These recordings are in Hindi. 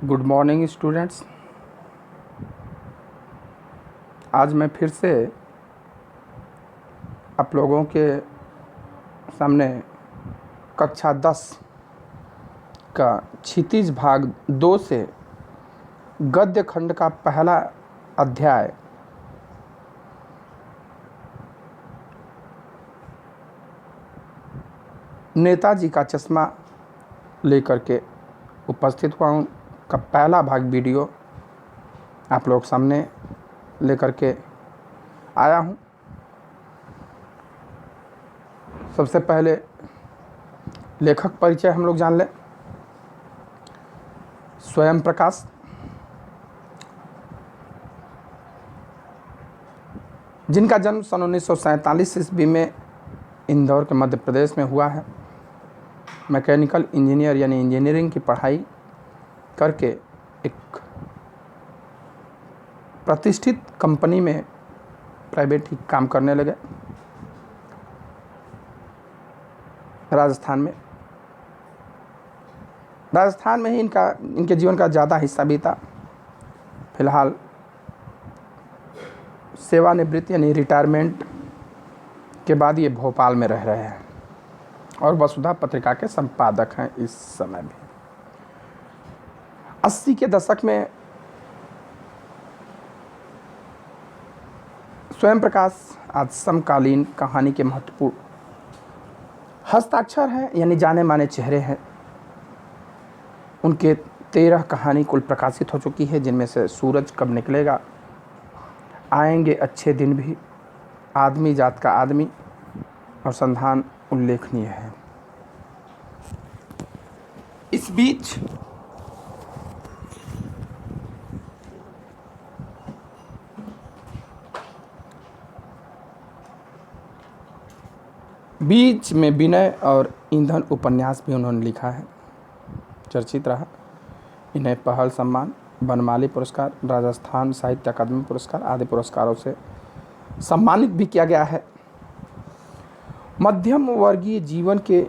Good morning students. आज मैं फिर से आप लोगों के सामने कक्षा 10 का क्षितिज भाग 2 से गद्य खंड का पहला अध्याय नेताजी का चश्मा लेकर के उपस्थित हुआ हूँ का पहला भाग वीडियो आप लोग सामने लेकर के आया हूँ। सबसे पहले लेखक परिचय हम लोग जान लें। स्वयं प्रकाश जिनका जन्म सन 1947 ईस्वी में इंदौर के मध्य प्रदेश में हुआ है। मैकेनिकल इंजीनियर यानी इंजीनियरिंग की पढ़ाई करके एक प्रतिष्ठित कंपनी में प्राइवेट ही काम करने लगे राजस्थान में ही इनके जीवन का ज़्यादा हिस्सा बीता। फिलहाल सेवानिवृत्ति यानी रिटायरमेंट के बाद ये भोपाल में रह रहे हैं और वसुधा पत्रिका के संपादक हैं इस समय भी। 80 के दशक में स्वयं प्रकाश आज समकालीन कहानी के महत्वपूर्ण हस्ताक्षर हैं यानी जाने माने चेहरे हैं। उनके 13 कहानी कुल प्रकाशित हो चुकी है, जिनमें से सूरज कब निकलेगा, आएंगे अच्छे दिन भी, आदमी जात का आदमी और संधान उल्लेखनीय है। इस बीच में विनय और ईंधन उपन्यास भी उन्होंने लिखा है, चर्चित रहा। इन्हें पहल सम्मान, बनमाली पुरस्कार, राजस्थान साहित्य अकादमी पुरस्कार आदि पुरस्कारों से सम्मानित भी किया गया है। मध्यम वर्गीय जीवन के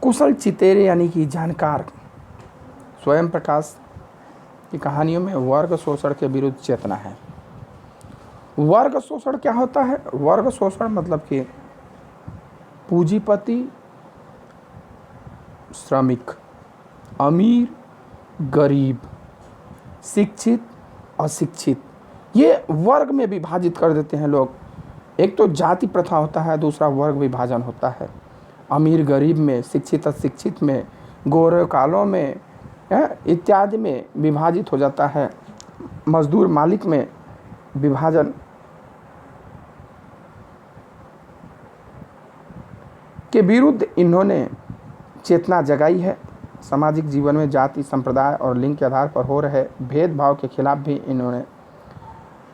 कुशल चितेरे यानी कि जानकार स्वयं प्रकाश की कहानियों में वर्ग शोषण के विरुद्ध चेतना है। वर्ग शोषण क्या होता है? वर्ग शोषण मतलब कि पूंजीपति, श्रमिक, अमीर, गरीब, शिक्षित, अशिक्षित, ये वर्ग में विभाजित कर देते हैं लोग। एक तो जाति प्रथा होता है, दूसरा वर्ग विभाजन होता है। अमीर गरीब में, शिक्षित अशिक्षित में, गोरे कालों में इत्यादि में विभाजित हो जाता है। मजदूर मालिक में विभाजन के विरुद्ध इन्होंने चेतना जगाई है। सामाजिक जीवन में जाति, संप्रदाय और लिंग के आधार पर हो रहे भेदभाव के खिलाफ भी इन्होंने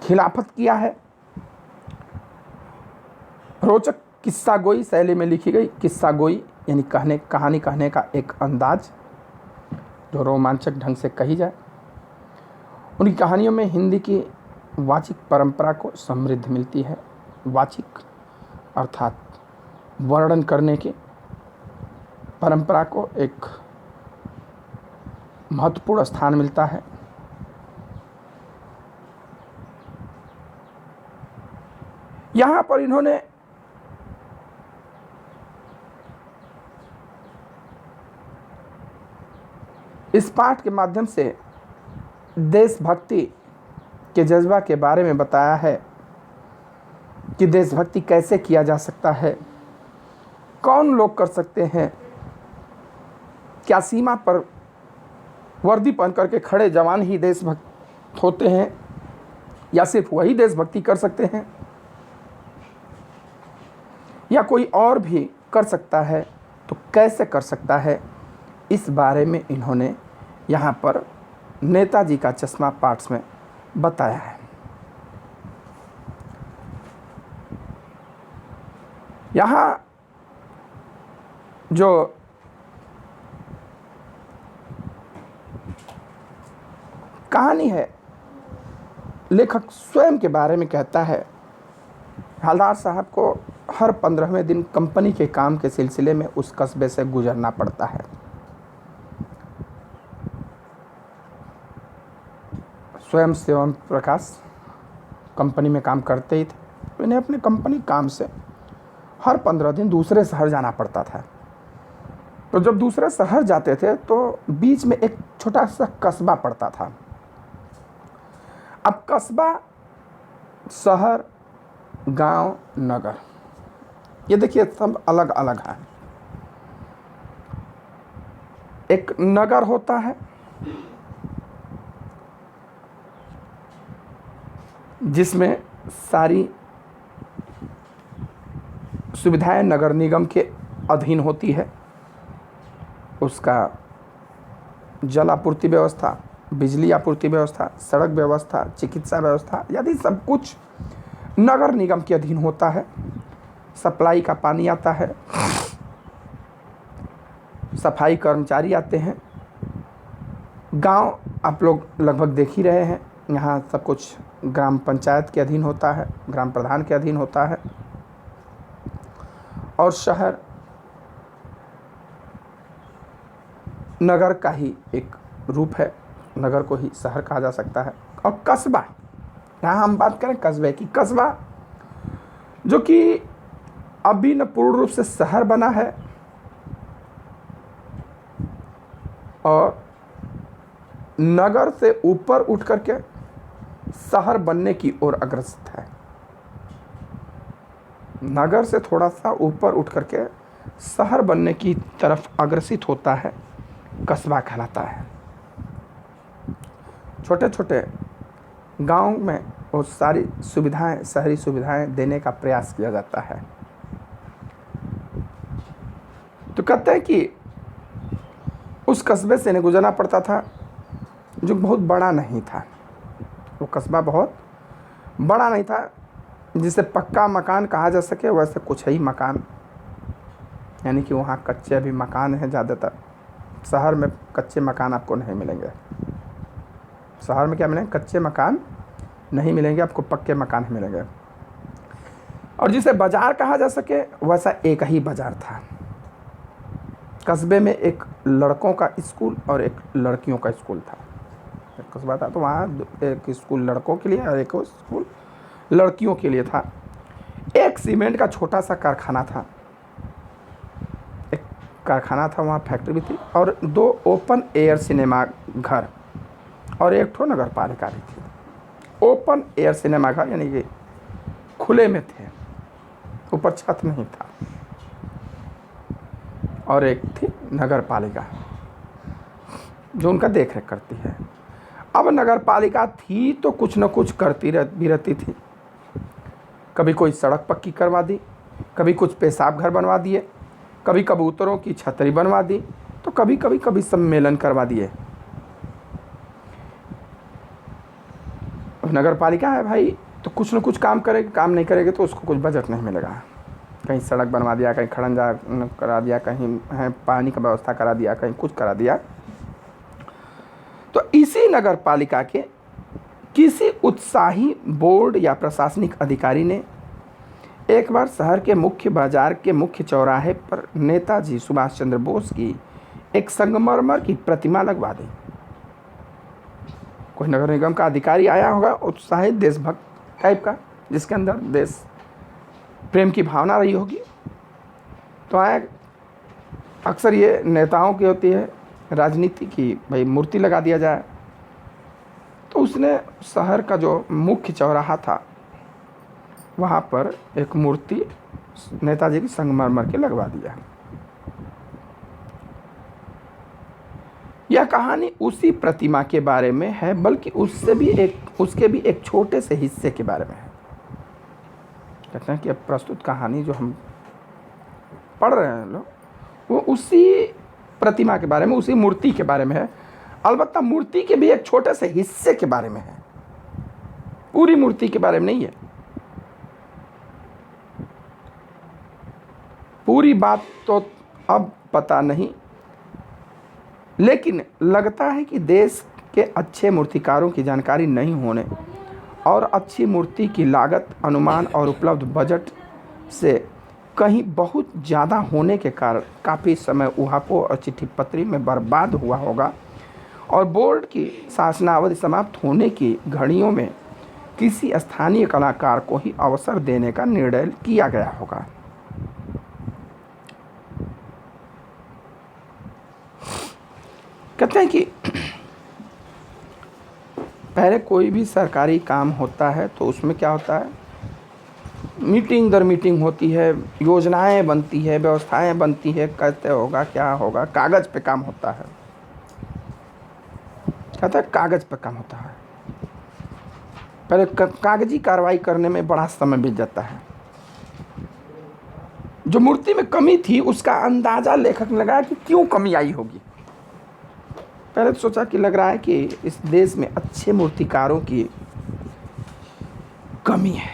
खिलाफत किया है। रोचक किस्सा गोई शैली में लिखी गई। किस्सा गोई यानी कहानी कहने का एक अंदाज जो रोमांचक ढंग से कही जाए। उनकी कहानियों में हिंदी की वाचिक परंपरा को समृद्धि मिलती है। वाचिक अर्थात वर्णन करने की परंपरा को एक महत्वपूर्ण स्थान मिलता है। यहाँ पर इन्होंने इस पाठ के माध्यम से देशभक्ति के जज्बा के बारे में बताया है कि देशभक्ति कैसे किया जा सकता है, कौन लोग कर सकते हैं, क्या सीमा पर वर्दी पहन करके खड़े जवान ही देशभक्त होते हैं या सिर्फ वही देशभक्ति कर सकते हैं या कोई और भी कर सकता है, तो कैसे कर सकता है, इस बारे में इन्होंने यहाँ पर नेताजी का चश्मा पार्ट्स में बताया है। यहाँ जो कहानी है, लेखक स्वयं के बारे में कहता है। हवलदार साहब को हर 15वें दिन कंपनी के काम के सिलसिले में उस कस्बे से गुजरना पड़ता है। स्वयं सेवम प्रकाश कंपनी में काम करते ही थे। तो इन्हें अपनी कंपनी काम से हर 15 दिन दूसरे शहर जाना पड़ता था। तो जब दूसरे शहर जाते थे तो बीच में एक छोटा सा कस्बा पड़ता था। अब कस्बा, शहर, गांव, नगर, ये देखिए सब अलग अलग है। एक नगर होता है जिसमें सारी सुविधाएं नगर निगम के अधीन होती है। उसका जल आपूर्ति व्यवस्था, बिजली आपूर्ति व्यवस्था, सड़क व्यवस्था, चिकित्सा व्यवस्था यदि सब कुछ नगर निगम के अधीन होता है। सप्लाई का पानी आता है, सफाई कर्मचारी आते हैं। गांव आप लोग लगभग देख ही रहे हैं, यहाँ सब कुछ ग्राम पंचायत के अधीन होता है, ग्राम प्रधान के अधीन होता है। और शहर नगर का ही एक रूप है, नगर को ही शहर कहा जा सकता है। और कस्बा, यहाँ हम बात करें कस्बे की, कस्बा जो कि अभी न पूर्ण रूप से शहर बना है और नगर से ऊपर उठ करके शहर बनने की ओर अग्रसर है। नगर से थोड़ा सा ऊपर उठ करके शहर बनने की तरफ अग्रसित होता है, कस्बा कहलाता है। छोटे छोटे गांव में वो सारी सुविधाएं, शहरी सुविधाएं देने का प्रयास किया जाता है। तो कहते हैं कि उस कस्बे से इन्हें गुजरना पड़ता था जो बहुत बड़ा नहीं था। वो कस्बा बहुत बड़ा नहीं था, जिसे पक्का मकान कहा जा सके वैसे कुछ ही मकान, यानी कि वहाँ कच्चे अभी मकान हैं ज़्यादातर। शहर में कच्चे मकान आपको नहीं मिलेंगे। शहर में क्या मिलेंगे? कच्चे मकान नहीं मिलेंगे आपको, पक्के मकान ही मिलेंगे। और जिसे बाज़ार कहा जा सके वैसा एक ही बाज़ार था। कस्बे में एक लड़कों का स्कूल और एक लड़कियों का स्कूल था। एक कस्बा था तो वहाँ एक स्कूल लड़कों के लिए और एक स्कूल लड़कियों के लिए था। एक सीमेंट का छोटा सा कारखाना था, एक कारखाना था वहाँ, फैक्ट्री भी थी, और 2 ओपन एयर सिनेमा घर और एक ठो नगर पालिका भी थी। ओपन एयर सिनेमा घर यानी कि खुले में थे, ऊपर छत नहीं था, और एक थी नगर पालिका जो उनका देख रेख करती है। अब नगर पालिका थी तो कुछ न कुछ करती भी रहती थी। कभी कोई सड़क पक्की करवा दी, कभी कुछ पेशाब घर बनवा दिए, कभी कबूतरों की छतरी बनवा दी, तो कभी सम्मेलन करवा दिए। नगर पालिका है भाई, तो कुछ न कुछ काम करेगी, काम नहीं करेगी तो उसको कुछ बजट नहीं मिलेगा। कहीं सड़क बनवा दिया, कहीं खड़ंजा करा दिया, कहीं है पानी का व्यवस्था करा दिया, कहीं कुछ करा दिया। तो इसी नगर पालिका के किसी उत्साही बोर्ड या प्रशासनिक अधिकारी ने एक बार शहर के मुख्य बाजार के मुख्य चौराहे पर नेताजी सुभाष चंद्र बोस की एक संगमरमर की प्रतिमा लगवा दी। कोई नगर निगम का अधिकारी आया होगा, उत्साहित देशभक्त टाइप का, जिसके अंदर देश प्रेम की भावना रही होगी, तो आया। अक्सर ये नेताओं की होती है राजनीति की, भाई मूर्ति लगा दिया जाए। तो उसने शहर का जो मुख्य चौराहा था वहाँ पर एक मूर्ति नेताजी की संगमरमर के लगवा दिया। यह कहानी उसी प्रतिमा के बारे में है, बल्कि उसके भी एक छोटे से हिस्से के बारे में है। कहते हैं कि अब प्रस्तुत कहानी जो हम पढ़ रहे हैं लोग, वो उसी प्रतिमा के बारे में, उसी मूर्ति के बारे में है। अलबत्ता मूर्ति के भी एक छोटे से हिस्से के बारे में है, पूरी मूर्ति के बारे में नहीं है। पूरी बात तो अब पता नहीं, लेकिन लगता है कि देश के अच्छे मूर्तिकारों की जानकारी नहीं होने और अच्छी मूर्ति की लागत, अनुमान और उपलब्ध बजट से कहीं बहुत ज़्यादा होने के कारण काफ़ी समय ऊहापोह और चिट्ठी पत्री में बर्बाद हुआ होगा। और बोर्ड की शासनावधि समाप्त होने की घड़ियों में किसी स्थानीय कलाकार को ही अवसर देने का निर्णय किया गया होगा। कहते हैं कि पहले कोई भी सरकारी काम होता है तो उसमें क्या होता है, मीटिंग दर मीटिंग होती है, योजनाएं बनती है, व्यवस्थाएं बनती है, कैसे होगा क्या होगा, कागज़ पे काम होता है। कहता है कागज़ पे काम होता है। पहले कागजी कार्रवाई करने में बड़ा समय बीत जाता है। जो मूर्ति में कमी थी उसका अंदाज़ा लेखक ने लगाया कि क्यों कमी आई होगी। पहले तो सोचा कि लग रहा है कि इस देश में अच्छे मूर्तिकारों की कमी है,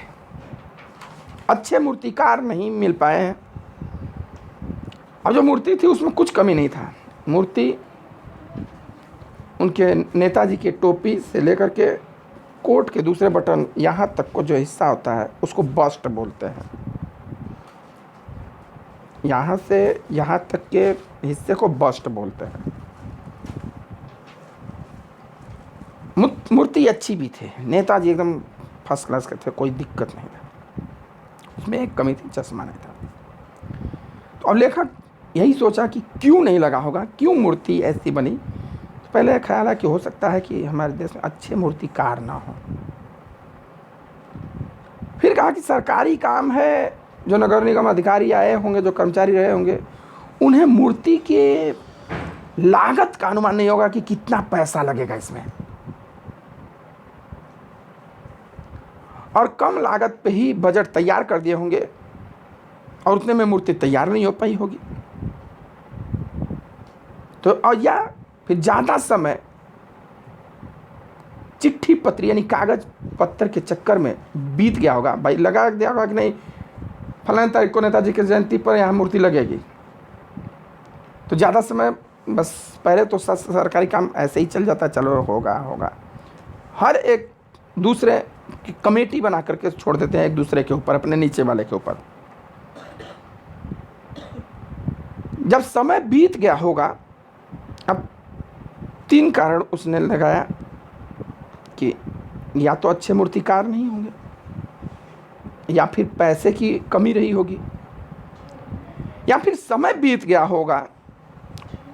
अच्छे मूर्तिकार नहीं मिल पाए हैं। अब जो मूर्ति थी उसमें कुछ कमी नहीं था। मूर्ति उनके नेताजी की टोपी से लेकर के कोट के दूसरे बटन यहाँ तक को जो हिस्सा होता है उसको बस्ट बोलते हैं। यहाँ से यहाँ तक के हिस्से को बस्ट बोलते हैं। मूर्ति अच्छी भी थी, नेताजी एकदम फर्स्ट क्लास के थे, कोई दिक्कत नहीं था। उसमें एक कमी थी, चश्मा नहीं था। तो अब लेखक यही सोचा कि क्यों नहीं लगा होगा, क्यों मूर्ति ऐसी बनी। तो पहले ख्याल है कि हो सकता है कि हमारे देश में अच्छे मूर्तिकार ना हो। फिर कहा कि सरकारी काम है, जो नगर निगम अधिकारी आए होंगे, जो कर्मचारी रहे होंगे, उन्हें मूर्ति के लागत का अनुमान नहीं होगा कि कितना पैसा लगेगा इसमें, और कम लागत पे ही बजट तैयार कर दिए होंगे और उतने में मूर्ति तैयार नहीं हो पाई होगी। तो और या फिर ज़्यादा समय चिट्ठी पत्री यानी कागज पत्थर के चक्कर में बीत गया होगा। भाई लगा दिया होगा कि नहीं फलाने तारीख को नेताजी की जयंती पर यहाँ मूर्ति लगेगी, तो ज़्यादा समय बस पहले तो सरकारी काम ऐसे ही चल जाता, चलो होगा। हर एक दूसरे की कमेटी बना करके छोड़ देते हैं एक दूसरे के ऊपर, अपने नीचे वाले के ऊपर। जब समय बीत गया होगा, अब 3 कारण उसने लगाया कि या तो अच्छे मूर्तिकार नहीं होंगे, या फिर पैसे की कमी रही होगी, या फिर समय बीत गया होगा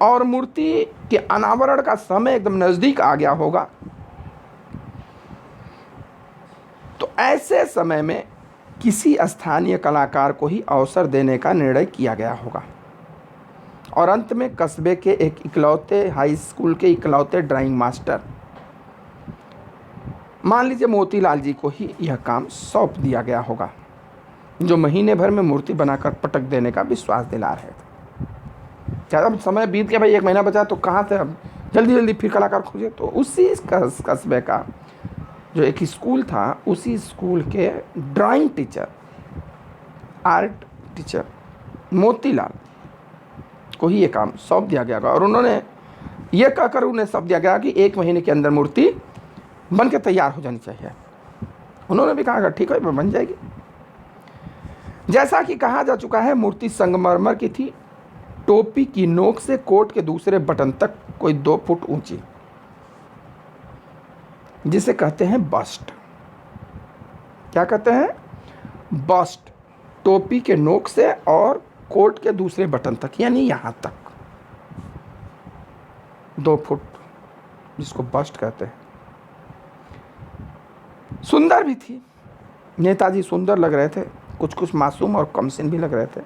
और मूर्ति के अनावरण का समय एकदम नज़दीक आ गया होगा। तो ऐसे समय में किसी स्थानीय कलाकार को ही अवसर देने का निर्णय किया गया होगा। और अंत में कस्बे के एक इकलौते हाई स्कूल के इकलौते ड्राइंग मास्टर, मान लीजिए मोतीलाल जी को ही यह काम सौंप दिया गया होगा, जो महीने भर में मूर्ति बनाकर पटक देने का विश्वास दिला रहे थे। क्या अब समय बीत गया, भाई 1 महीना बचा, तो कहाँ से अब जल्दी फिर कलाकार खोजे। तो उसी कस्बे का जो एक स्कूल था, उसी स्कूल के drawing teacher, art teacher Motilal को ही ये काम सौंप दिया गया। और उन्होंने ये कहकर उन्हें सौंप दिया गया कि 1 महीने के अंदर मूर्ति बन के तैयार हो जानी चाहिए। उन्होंने भी कहा ठीक है, बन जाएगी। जैसा कि कहा जा चुका है, मूर्ति संगमरमर की थी, टोपी की नोक से कोट के दूसरे बटन तक कोई 2 फुट ऊंची, जिसे कहते हैं बस्ट। क्या कहते हैं? बस्ट। टोपी के नोक से और कोट के दूसरे बटन तक, यानी यहां तक 2 फुट, जिसको बस्ट कहते हैं। सुंदर भी थी, नेताजी सुंदर लग रहे थे, कुछ मासूम और कमसिन भी लग रहे थे।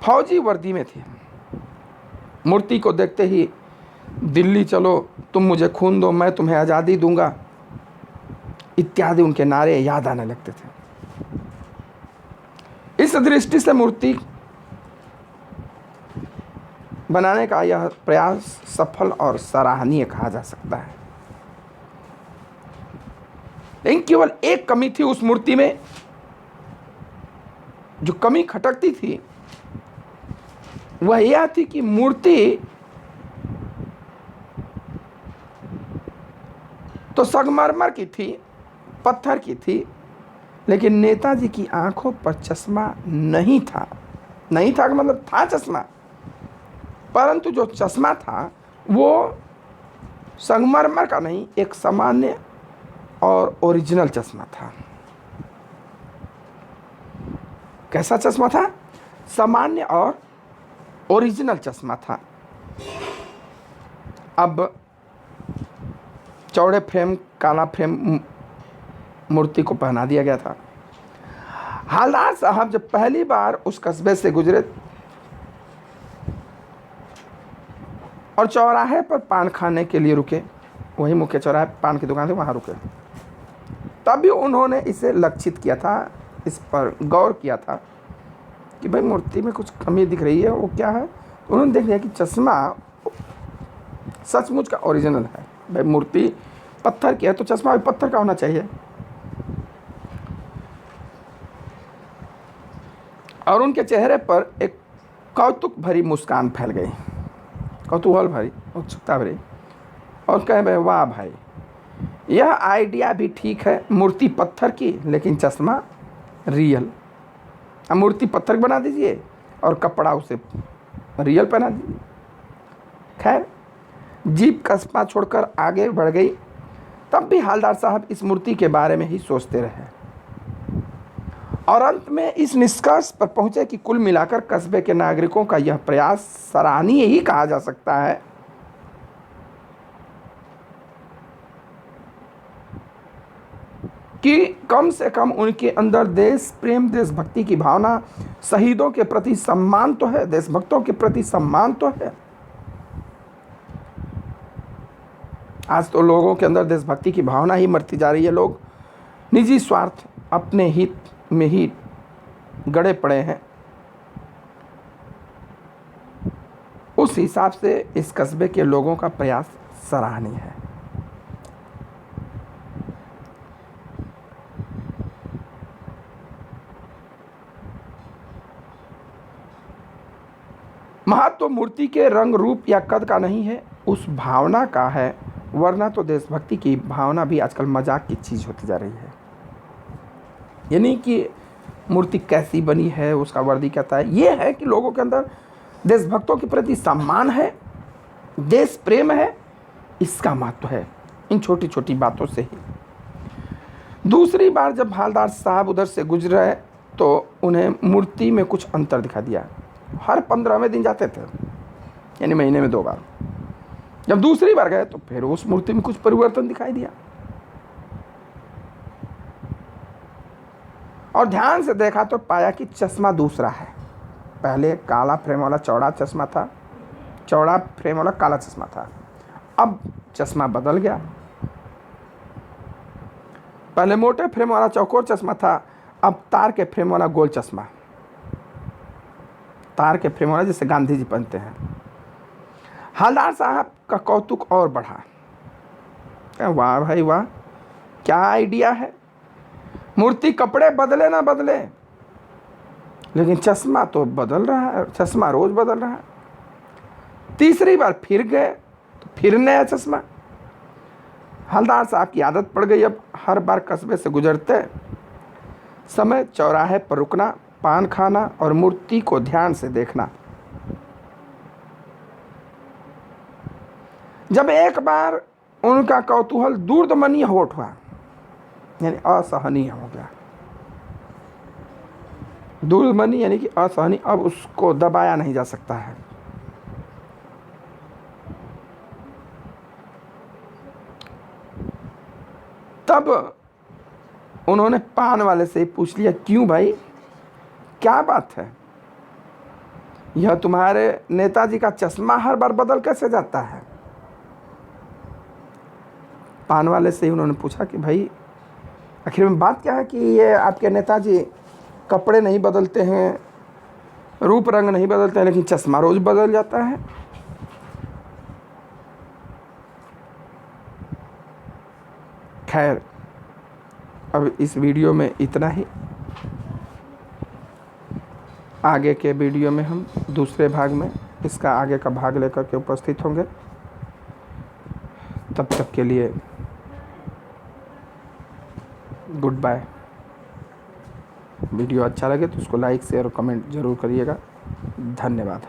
फौजी वर्दी में थे। मूर्ति को देखते ही दिल्ली चलो, तुम मुझे खून दो, मैं तुम्हें आज़ादी दूंगा, इत्यादि उनके नारे याद आने लगते थे। इस दृष्टि से मूर्ति बनाने का यह प्रयास सफल और सराहनीय कहा जा सकता है। लेकिन केवल एक कमी थी उस मूर्ति में। जो कमी खटकती थी वह यह थी कि मूर्ति तो संगमरमर की थी, पत्थर की थी, लेकिन नेताजी की आंखों पर चश्मा नहीं था। नहीं था मतलब था चश्मा, परंतु जो चश्मा था वो संगमरमर का नहीं, एक सामान्य और ओरिजिनल चश्मा था। कैसा चश्मा था? सामान्य और ओरिजिनल चश्मा था। अब चौड़े फ्रेम, काला फ्रेम मूर्ति को पहना दिया गया था। हवलदार साहब जब पहली बार उस कस्बे से गुजरे और चौराहे पर पान खाने के लिए रुके, वही मुख्य चौराहे पान की दुकान थी, वहाँ रुके, तभी उन्होंने इसे लक्षित किया था, इस पर गौर किया था कि भाई मूर्ति में कुछ कमी दिख रही है, वो क्या है। उन्होंने देख लिया कि चश्मा सचमुच का ओरिजिनल है। भाई मूर्ति पत्थर की है तो चश्मा भी पत्थर का होना चाहिए। और उनके चेहरे पर एक कौतुक भरी मुस्कान फैल गई, कौतूहल भरी, उत्सुकता भरी, और कहे भाई वाह भाई, यह आइडिया भी ठीक है, मूर्ति पत्थर की लेकिन चश्मा रियल। अब मूर्ति पत्थर की बना दीजिए और कपड़ा उसे रियल पहना दीजिए। खैर जीप कस्बा छोड़कर आगे बढ़ गई। तब भी हवलदार साहब इस मूर्ति के बारे में ही सोचते रहे और अंत में इस निष्कर्ष पर पहुंचे कि कुल मिलाकर कस्बे के नागरिकों का यह प्रयास सराहनीय ही कहा जा सकता है। कि कम से कम उनके अंदर देश प्रेम, देशभक्ति की भावना, शहीदों के प्रति सम्मान तो है, देशभक्तों के प्रति सम्मान तो है। आज तो लोगों के अंदर देशभक्ति की भावना ही मरती जा रही है। लोग निजी स्वार्थ, अपने हित में ही गड़े पड़े हैं। उस हिसाब से इस कस्बे के लोगों का प्रयास सराहनीय है। महत्व मूर्ति के रंग रूप या कद का नहीं है, उस भावना का है, वरना तो देशभक्ति की भावना भी आजकल मजाक की चीज़ होती जा रही है। यानी कि मूर्ति कैसी बनी है, उसका वर्दी कहता है, ये है कि लोगों के अंदर देशभक्तों के प्रति सम्मान है, देश प्रेम है, इसका महत्व है, इन छोटी छोटी बातों से ही। दूसरी बार जब हवलदार साहब उधर से गुजरे तो उन्हें मूर्ति में कुछ अंतर दिखा दिया। हर 15वें दिन जाते थे, यानी महीने में 2 बार। जब दूसरी बार गए तो फिर उस मूर्ति में कुछ परिवर्तन दिखाई दिया और ध्यान से देखा तो पाया कि चश्मा दूसरा है। पहले काला फ्रेम वाला चौड़ा चश्मा था, चौड़ा फ्रेम वाला काला चश्मा था। अब चश्मा बदल गया। पहले मोटे फ्रेम वाला चौकोर चश्मा था, अब तार के फ्रेम वाला गोल चश्मा, तार के फ्रेम वाला जिसे गांधी जी पहनते हैं। हवलदार साहब का कौतुक और बढ़ा। वाह भाई वाह, क्या आइडिया है। मूर्ति कपड़े बदले ना बदले, लेकिन चश्मा तो बदल रहा है, चश्मा रोज बदल रहा है। तीसरी बार फिर गए तो फिर नया चश्मा। हवलदार साहब की आदत पड़ गई अब हर बार कस्बे से गुजरते समय चौराहे पर रुकना, पान खाना और मूर्ति को ध्यान से देखना। जब एक बार उनका कौतूहल दूरदर्शी हो उठा, यानी असहनीय हो गया। दूरदर्शी यानी कि असहनीय, अब उसको दबाया नहीं जा सकता है। तब उन्होंने पान वाले से पूछ लिया, क्यों भाई, क्या बात है, यह तुम्हारे नेताजी का चश्मा हर बार बदल कैसे जाता है। पान वाले से ही उन्होंने पूछा कि भाई आखिर में बात क्या है कि ये आपके नेताजी कपड़े नहीं बदलते हैं, रूप रंग नहीं बदलते हैं, लेकिन चश्मा रोज बदल जाता है। खैर अब इस वीडियो में इतना ही। आगे के वीडियो में हम दूसरे भाग में इसका आगे का भाग लेकर के उपस्थित होंगे। तब तक के लिए गुड बाय। वीडियो अच्छा लगे तो उसको लाइक शेयर और कमेंट ज़रूर करिएगा। धन्यवाद।